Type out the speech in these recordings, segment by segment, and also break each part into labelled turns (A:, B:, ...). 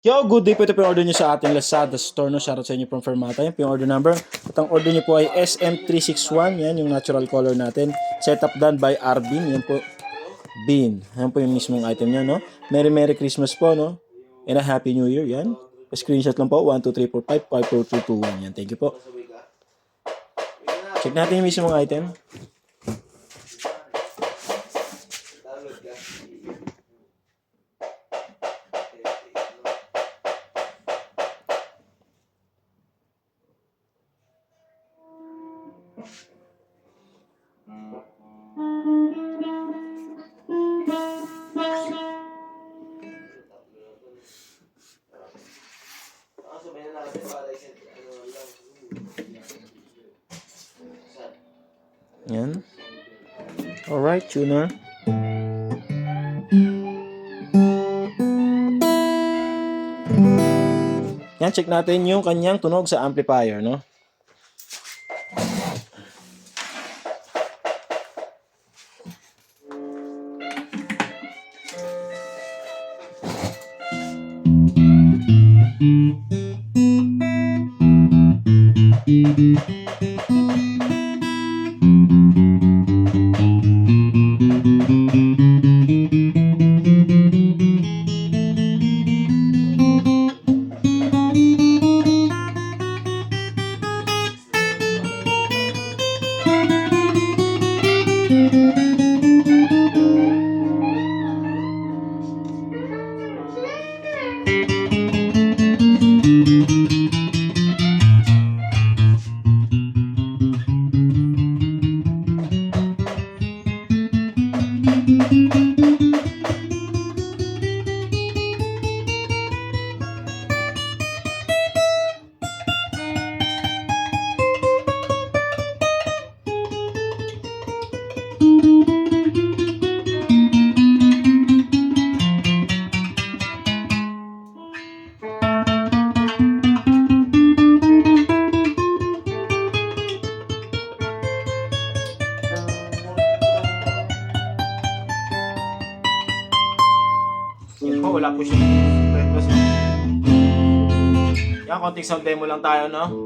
A: Yo, good day po. Ito po yung order nyo sa ating Lazada store. No? Shoutout sa inyo from Fermata. Yan po yung order number. At ang order nyo po ay SM361. Yan yung natural color natin. Setup done by Arbin. Yan po. Bean. Yan po yung mismong item nyo. No? Merry Merry Christmas po. No? And a Happy New Year. Yan. Screenshot lang po. 1, 2, 3, 4, 5, 5, 4, 2, 2, 1. Yan. Thank you po. Check natin yung mismong item. Yan. Alright, tuner. Yan, check natin yung kanyang tunog sa amplifier, no? Yan po, wala po siya. Yan, konting sound demo lang tayo, no?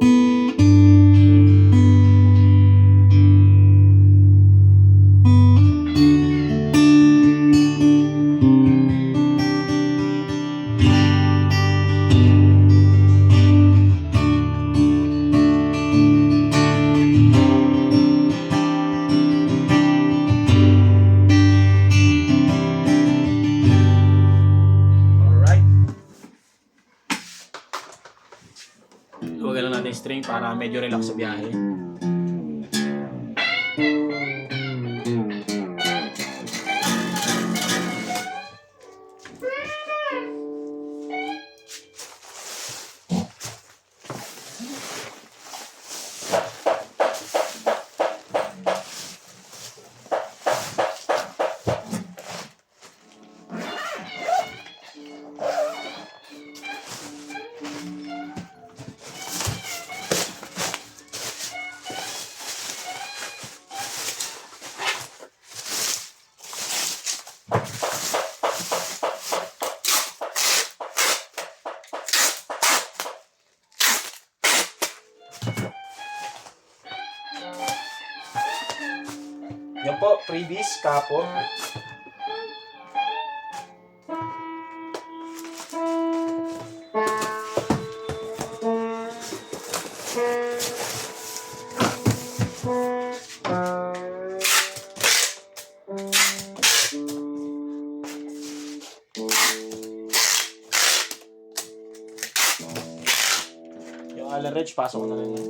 A: Huwag lang natin string para medyo relax sa biyahe. Yan po, freebies, kapo. Yung Allen Wrench, pasok ko na rin yan.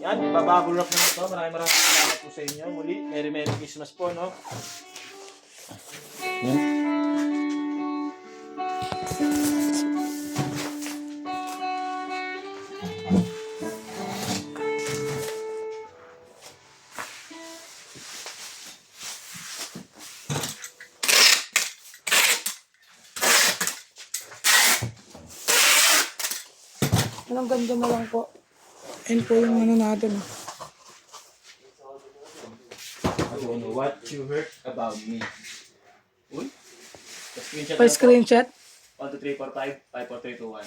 A: Yan, bababble wrap na ito. Maraming salamat po sa inyo. Muli, Merry Merry Christmas po, no? Yan.
B: Ang ganda na lang po. Ayun po yung ano natin.
A: What you heard about me. Uy. Screenshot
B: Pa-screenshot.
A: 1, 2, 3, 4, 5, 5, 4, 3, 2, 1.